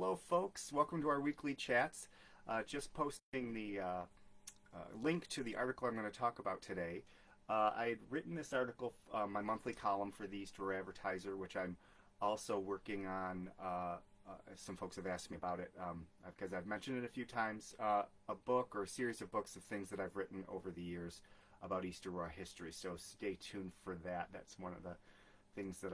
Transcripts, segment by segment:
Hello, folks. Welcome to our weekly chats. Just posting the link to the article I'm going to talk about today. I had written this article, my monthly column for the East Aurora Advertiser, which I'm also working on. Some folks have asked me about it because I've mentioned it a few times. A book or a series of books of things that I've written over the years about East Aurora history. So stay tuned for that. That's one of the things that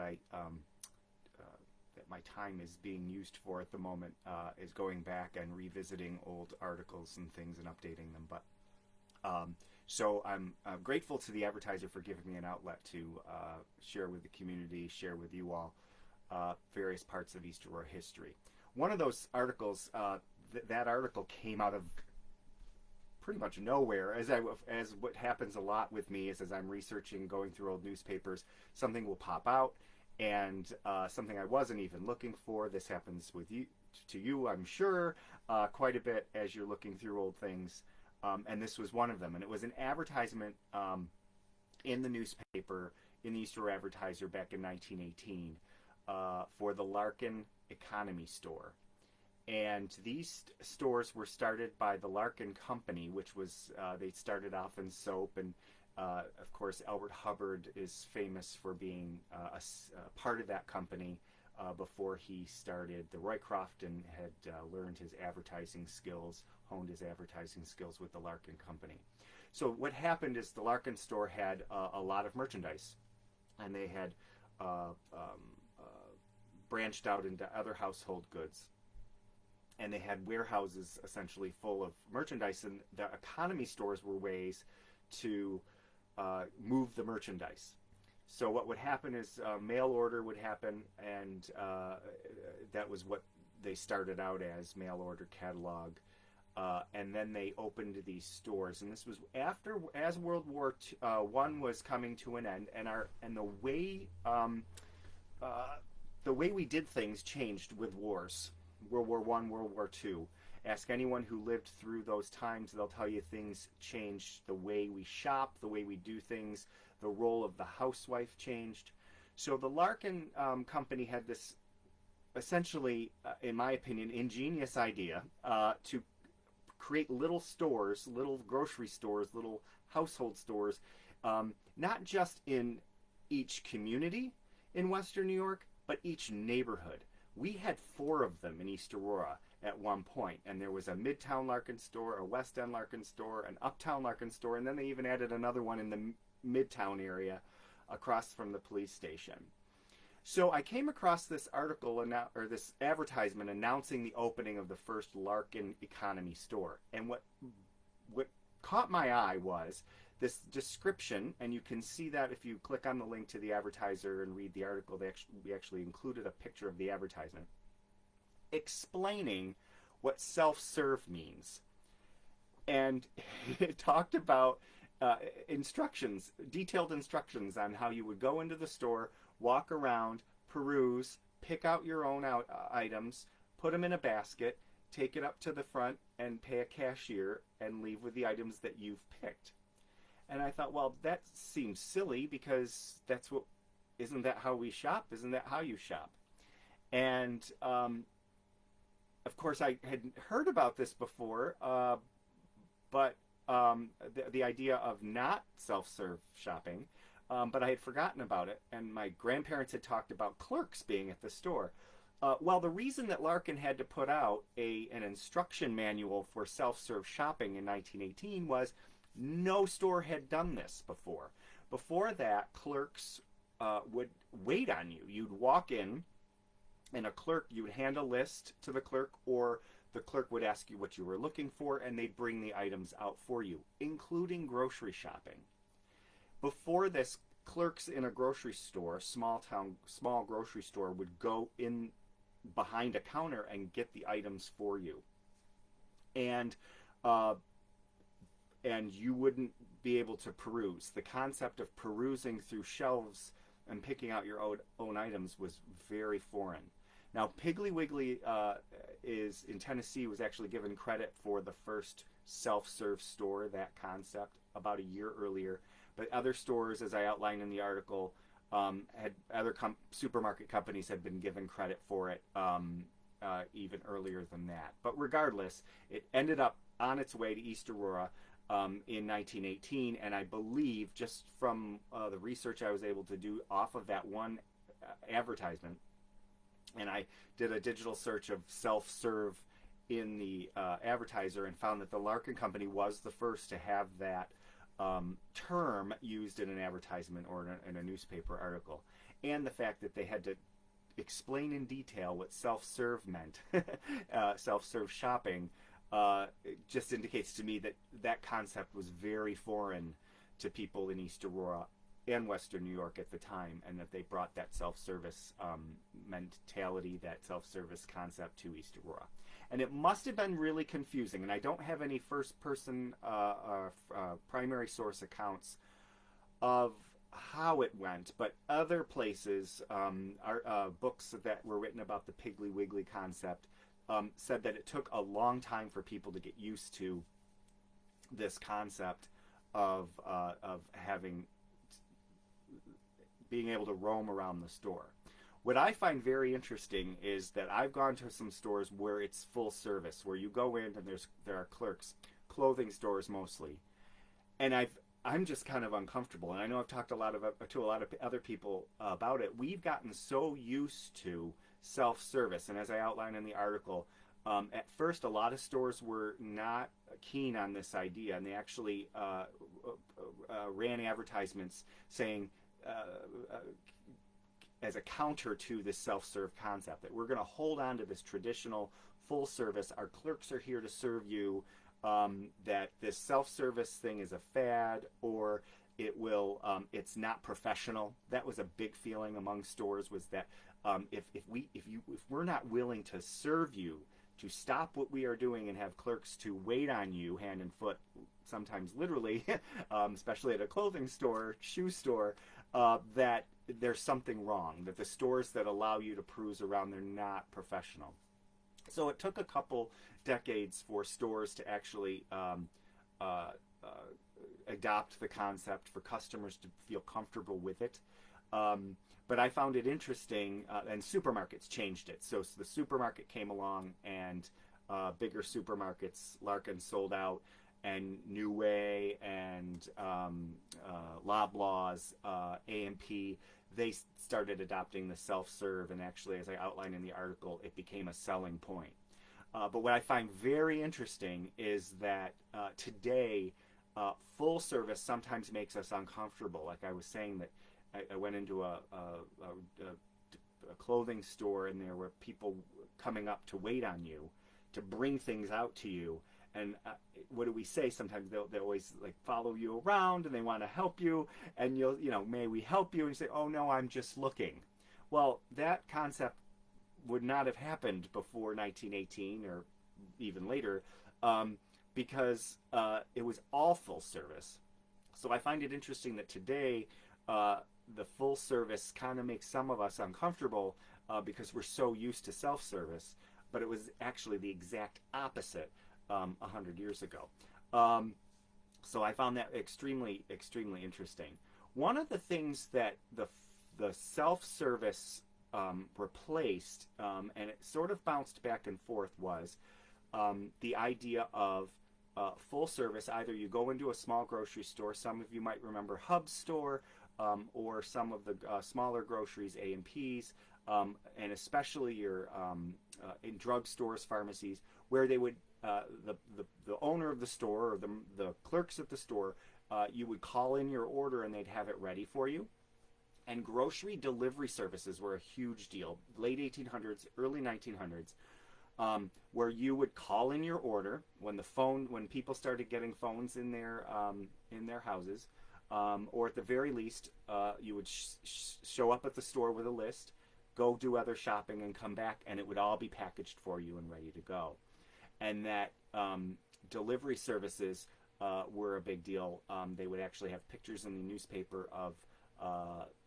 that my time is being used for at the moment, is going back and revisiting old articles and things and updating them. But so I'm grateful to the advertiser for giving me an outlet to share with the community, share with you all various parts of East Aurora history. One of those articles, that article came out of pretty much nowhere. As what happens a lot with me is, as I'm researching, going through old newspapers, something will pop out, and something I wasn't even looking for. This happens with you, to you, I'm sure, quite a bit as you're looking through old things. And this was one of them, and it was an advertisement in the newspaper, in the East Aurora Advertiser back in 1918, for the Larkin Economy Store. And these stores were started by the Larkin Company, which was, they started off in soap, and of course Albert Hubbard is famous for being a part of that company before he started the Roycroft and had learned his advertising skills, honed his advertising skills with the Larkin Company. So what happened is the Larkin store had a lot of merchandise, and they had branched out into other household goods. And they had warehouses essentially full of merchandise, and the economy stores were ways to move the merchandise. So what would happen is mail order would happen, and that was what they started out as, mail order catalog. And then they opened these stores, and this was as World War One was coming to an end, and the way we did things changed with wars. World War One, World War Two. Ask anyone who lived through those times; they'll tell you things changed. The way we shop, the way we do things, the role of the housewife changed. So the Larkin Company had this, essentially, in my opinion, ingenious idea to create little stores, little grocery stores, little household stores, not just in each community in Western New York, but each neighborhood. We had 4 of them in East Aurora at one point, and there was a Midtown Larkin store, a West End Larkin store, an Uptown Larkin store, and then they even added another one in the Midtown area across from the police station. So I came across this article, or this advertisement announcing the opening of the first Larkin Economy store, and what caught my eye was this description, and you can see that if you click on the link to the advertiser and read the article. We actually included a picture of the advertisement explaining what self-serve means. And it talked about instructions, detailed instructions on how you would go into the store, walk around, peruse, pick out your own items, put them in a basket, take it up to the front and pay a cashier, and leave with the items that you've picked. And I thought, well, that seems silly, because isn't that how we shop? Isn't that how you shop? And of course, I had heard about this before, but the idea of not self-serve shopping, but I had forgotten about it. And my grandparents had talked about clerks being at the store. Well, the reason that Larkin had to put out an instruction manual for self-serve shopping in 1918 was no store had done this before. Before that, clerks would wait on you. You'd walk in, and you would hand a list to the clerk, or the clerk would ask you what you were looking for, and they'd bring the items out for you, including grocery shopping. Before this, clerks in a grocery store, small grocery store, would go in behind a counter and get the items for you. And you wouldn't be able to peruse. The concept of perusing through shelves and picking out your own items was very foreign. Now, Piggly Wiggly is in Tennessee, was actually given credit for the first self-serve store, that concept, about a year earlier. But other stores, as I outlined in the article, had other supermarket companies had been given credit for it even earlier than that. But regardless, it ended up on its way to East Aurora in 1918, and I believe, just from the research I was able to do off of that one advertisement, and I did a digital search of self-serve in the advertiser and found that the Larkin Company was the first to have that term used in an advertisement or in a newspaper article. And the fact that they had to explain in detail what self-serve meant, self-serve shopping, just indicates to me that that concept was very foreign to people in East Aurora and Western New York at the time, and that they brought that self-service mentality, that self-service concept to East Aurora. And it must have been really confusing, and I don't have any first-person primary source accounts of how it went, but other places, books that were written about the Piggly Wiggly concept said that it took a long time for people to get used to this concept of being able to roam around the store. What I find very interesting is that I've gone to some stores where it's full service, where you go in and there are clerks, clothing stores mostly, and I'm just kind of uncomfortable. And I know I've talked to a lot of other people about it. We've gotten so used to self-service, and as I outlined in the article, at first a lot of stores were not keen on this idea, and they actually ran advertisements saying, as a counter to this self-serve concept, that we're going to hold on to this traditional full service, our clerks are here to serve you, that this self-service thing is a fad, or it's not professional. That was a big feeling among stores, was that if we're not willing to serve you, to stop what we are doing and have clerks to wait on you hand and foot, sometimes literally, especially at a clothing store, shoe store, that there's something wrong, that the stores that allow you to cruise around, they're not professional. So it took a couple decades for stores to actually adopt the concept, for customers to feel comfortable with it. But I found it interesting, and supermarkets changed it. So the supermarket came along, and bigger supermarkets, Larkin sold out, and New Way and Loblaws, A&P, they started adopting the self-serve, and actually, as I outlined in the article, it became a selling point. But what I find very interesting is that today, full service sometimes makes us uncomfortable. Like I was saying, that I went into a clothing store, and there were people coming up to wait on you, to bring things out to you. And what do we say? Sometimes they always like follow you around, and they want to help you, and may we help you? And you say, oh no, I'm just looking. Well, that concept would not have happened before 1918 or even later, because it was all full service. So I find it interesting that today the full service kind of makes some of us uncomfortable because we're so used to self-service, but it was actually the exact opposite 100 years ago. So I found that extremely, extremely interesting. One of the things that the self-service replaced, and it sort of bounced back and forth, was the idea of full service. Either you go into a small grocery store, some of you might remember Hub Store, or some of the smaller groceries, A&Ps, and especially your in drugstores, pharmacies, where they would the owner of the store, or the clerks at the store, you would call in your order and they'd have it ready for you. And grocery delivery services were a huge deal, late 1800s, early 1900s, where you would call in your order when people started getting phones in their houses, or at the very least, you would show up at the store with a list, go do other shopping, and come back, and it would all be packaged for you and ready to go. And that delivery services were a big deal. They would actually have pictures in the newspaper of,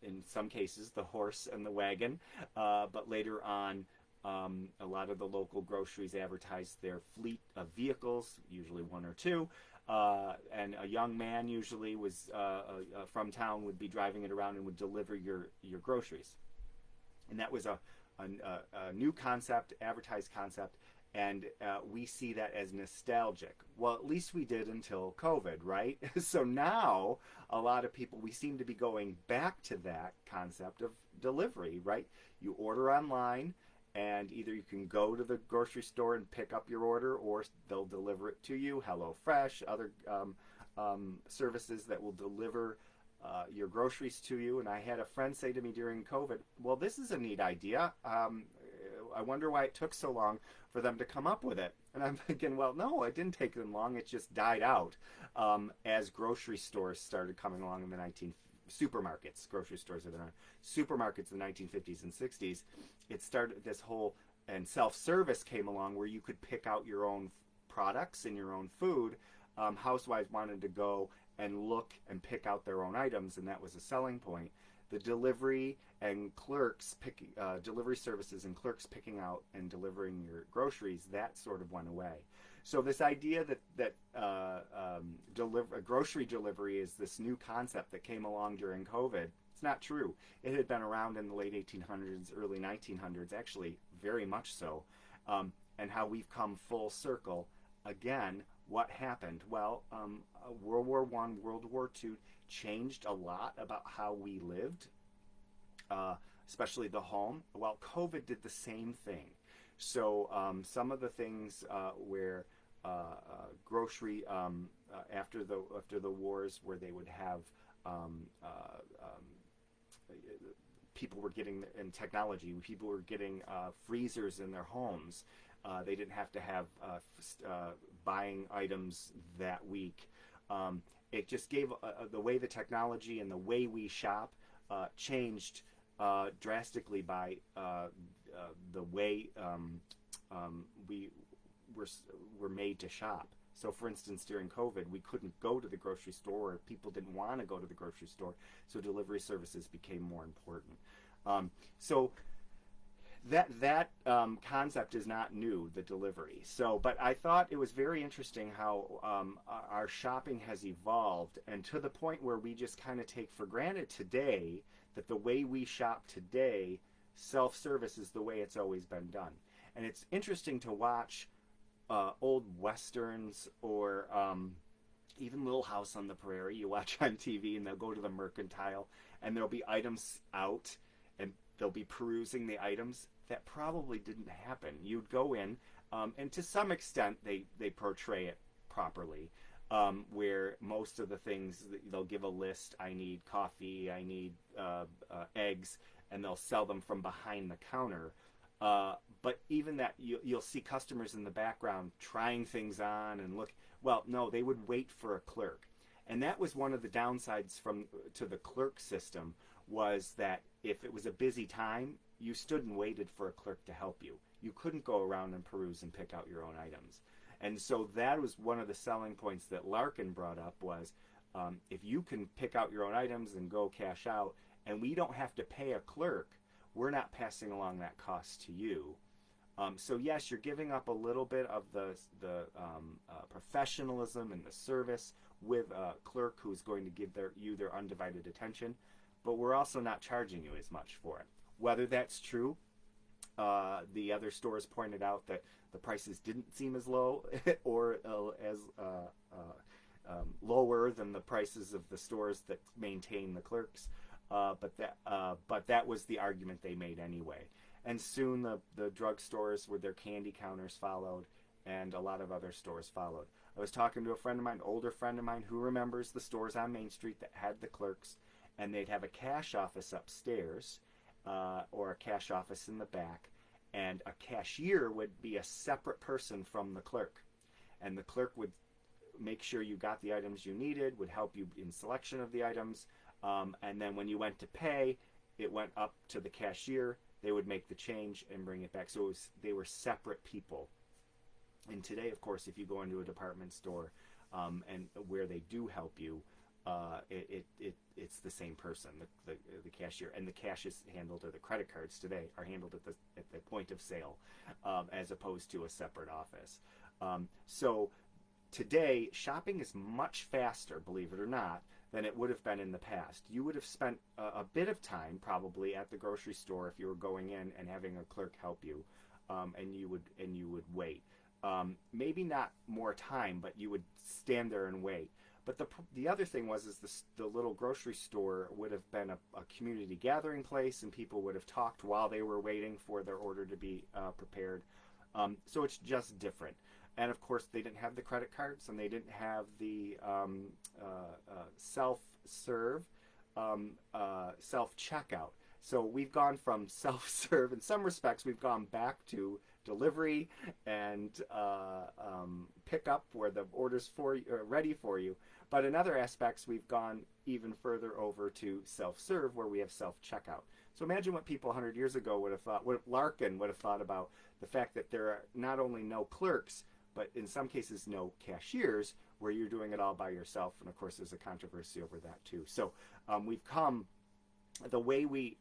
in some cases, the horse and the wagon, but later on, a lot of the local groceries advertised their fleet of vehicles, usually one or two, and a young man usually was from town would be driving it around and would deliver your groceries. And that was a a new concept, advertised concept, and we see that as nostalgic. Well, at least we did until COVID, right? So now a lot of people, we seem to be going back to that concept of delivery, right? You order online, and either you can go to the grocery store and pick up your order, or they'll deliver it to you. HelloFresh, other services that will deliver your groceries to you. And I had a friend say to me during COVID, well, this is a neat idea. I wonder why it took so long for them to come up with it. And I'm thinking, well, no, it didn't take them long. It just died out as grocery stores started coming along in the supermarkets, grocery stores are there, supermarkets in the 1950s and 60s. It started this whole, and self-service came along where you could pick out your own products and your own food. Housewives wanted to go and look and pick out their own items, and that was a selling point. The delivery and clerks delivery services and clerks picking out and delivering your groceries, that sort of went away. So this idea that grocery delivery is this new concept that came along during COVID, it's not true. It had been around in the late 1800s, early 1900s, actually very much so. And how we've come full circle. Again, what happened? Well, World War I, World War II changed a lot about how we lived, especially the home. Well, COVID did the same thing. So some of the things where grocery after the wars, where they would have people were getting, in technology, people were getting freezers in their homes. They didn't have to have buying items that week. It just gave the way the technology and the way we shop changed drastically by the way we were made to shop. So, for instance, during COVID, we couldn't go to the grocery store, or people didn't want to go to the grocery store, so delivery services became more important. So that concept is not new, the delivery. So, but I thought it was very interesting how our shopping has evolved, and to the point where we just kind of take for granted today that the way we shop today, self-service is the way it's always been done. And it's interesting to watch old westerns, or even Little House on the Prairie. You watch on TV, and they'll go to the mercantile, and there'll be items out, and they'll be perusing the items. That probably didn't happen. You'd go in, and to some extent they portray it properly, where most of the things, they'll give a list. I need coffee, I need eggs, and they'll sell them from behind the counter. But even that, you'll see customers in the background trying things on and look. Well, no, they would wait for a clerk. And that was one of the downsides to the clerk system, was that if it was a busy time, you stood and waited for a clerk to help you. You couldn't go around and peruse and pick out your own items. And so that was one of the selling points that Larkin brought up, was if you can pick out your own items and go cash out, and we don't have to pay a clerk, we're not passing along that cost to you. So yes, you're giving up a little bit of the professionalism and the service with a clerk who's going to give you their undivided attention, but we're also not charging you as much for it. Whether that's true, the other stores pointed out that the prices didn't seem as low or as lower than the prices of the stores that maintain the clerks. But that was the argument they made anyway. And soon the drugstores with their candy counters followed, and a lot of other stores followed. I was talking to a friend of mine, older friend of mine, who remembers the stores on Main Street that had the clerks, and they'd have a cash office upstairs, or a cash office in the back, and a cashier would be a separate person from the clerk. And the clerk would make sure you got the items you needed, would help you in selection of the items, and then when you went to pay, it went up to the cashier. They would make the change and bring it back. So they were separate people. And today, of course, if you go into a department store, and where they do help you, it's the same person, the cashier, and the cash is handled, or the credit cards today are handled at the point of sale, as opposed to a separate office. So today, shopping is much faster, believe it or not, than it would have been in the past. You would have spent a bit of time probably at the grocery store if you were going in and having a clerk help you, and you would wait. Maybe not more time, but you would stand there and wait. But the other thing was is the little grocery store would have been a community gathering place, and people would have talked while they were waiting for their order to be prepared. So it's just different. And of course, they didn't have the credit cards, and they didn't have the self-serve, self-checkout. So we've gone from self-serve, in some respects, we've gone back to delivery and pickup where the order's ready for you. But in other aspects, we've gone even further over to self-serve where we have self-checkout. So imagine what people 100 years ago would have thought, what Larkin would have thought about the fact that there are not only no clerks, but in some cases no cashiers, where you're doing it all by yourself. And of course, there's a controversy over that too. So we've come, the way we,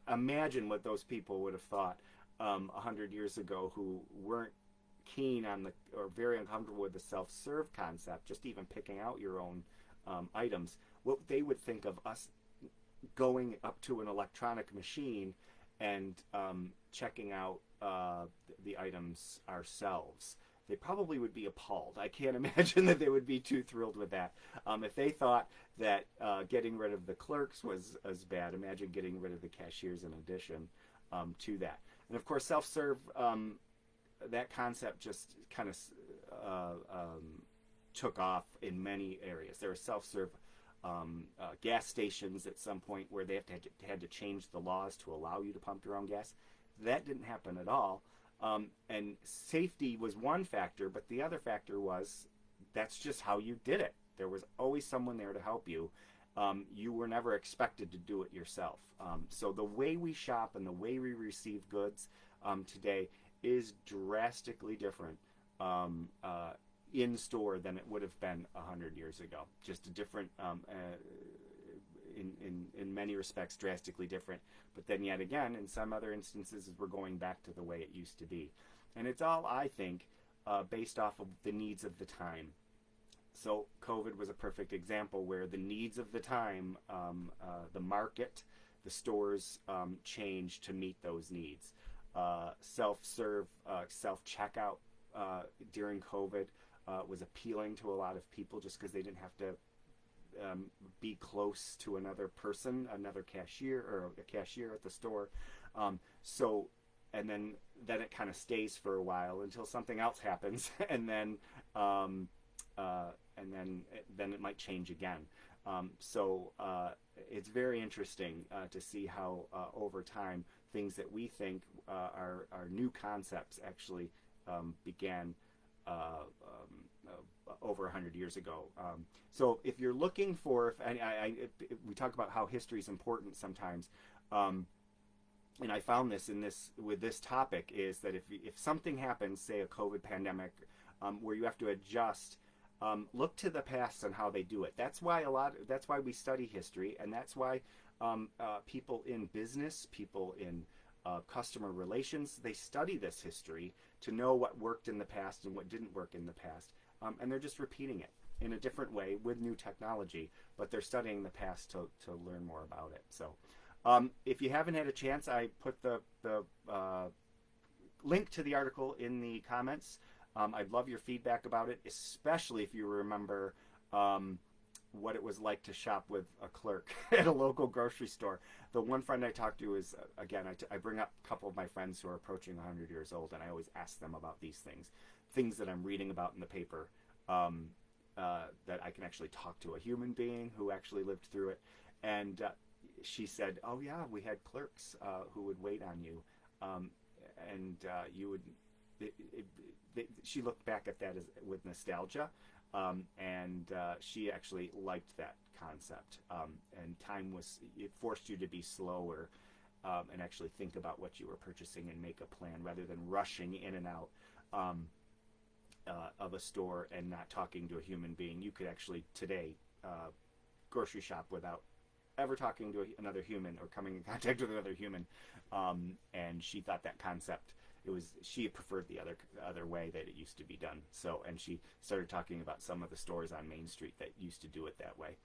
imagine what those people would have thought 100 years ago who weren't keen on or very uncomfortable with the self-serve concept, just even picking out your own items, what they would think of us going up to an electronic machine and checking out the items ourselves. They probably would be appalled. I can't imagine that they would be too thrilled with that. If they thought that getting rid of the clerks was as bad, imagine getting rid of the cashiers in addition to that. And of course, self-serve, that concept just kind of took off in many areas. There were self-serve gas stations at some point where they had to change the laws to allow you to pump your own gas. That didn't happen at all. And safety was one factor, but the other factor was that's just how you did it. There was always someone there to help you. You were never expected to do it yourself. So the way we shop and the way we receive goods today is drastically different in store than it would have been 100 years ago. Just a different, in many respects, drastically different. But then yet again, in some other instances, we're going back to the way it used to be. And it's all, I think, based off of the needs of the time. So COVID was a perfect example where the needs of the time, the market, the stores changed to meet those needs. Self-serve, self-checkout during COVID was appealing to a lot of people just because they didn't have to be close to another person, another cashier or a cashier at the store. And then it kind of stays for a while until something else happens, and then it might change again. It's very interesting to see how over time things that we think are new concepts actually began over 100 years ago. So if you're looking for, we talk about how history is important sometimes, and I found this with this topic is that if something happens, say a COVID pandemic, where you have to adjust, look to the past and how they do it. That's why we study history, and that's why people in business, people in customer relations, they study this history to know what worked in the past and what didn't work in the past. And they're just repeating it in a different way with new technology, but they're studying the past to learn more about it. So if you haven't had a chance, I put the link to the article in the comments. I'd love your feedback about it, especially if you remember what it was like to shop with a clerk at a local grocery store. The one friend I talked to is, again, I bring up a couple of my friends who are approaching 100 years old, and I always ask them about these things that I'm reading about in the paper, that I can actually talk to a human being who actually lived through it. And she said, oh yeah, we had clerks who would wait on you, and you would, she looked back at that with nostalgia. And she actually liked that concept. And it forced you to be slower and actually think about what you were purchasing and make a plan rather than rushing in and out of a store and not talking to a human being. You could actually today grocery shop without ever talking to another human or coming in contact with another human. And she thought that concept she preferred the other way that it used to be done. So, and she started talking about some of the stores on Main Street that used to do it that way.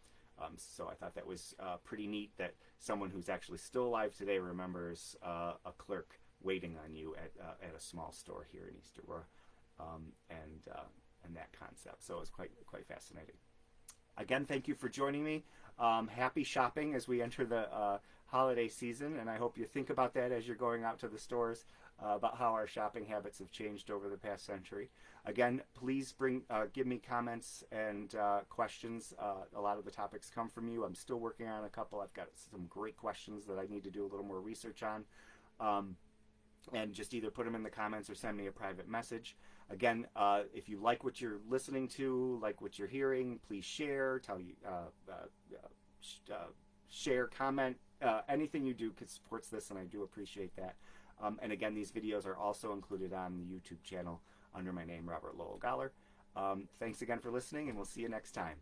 So I thought that was pretty neat that someone who's actually still alive today remembers a clerk waiting on you at a small store here in East Aurora, and that concept. So it was quite fascinating. Again, thank you for joining me. Happy shopping as we enter the holiday season, and I hope you think about that as you're going out to the stores, about how our shopping habits have changed over the past century. Again, please give me comments and questions. A lot of the topics come from you. I'm still working on a couple. I've got some great questions that I need to do a little more research on. And just either put them in the comments or send me a private message. Again, if you like what you're listening to, like what you're hearing, please share, share, comment. Anything you do supports this, and I do appreciate that. And again, these videos are also included on the YouTube channel under my name, Robert Lowell Goller. Thanks again for listening, and we'll see you next time.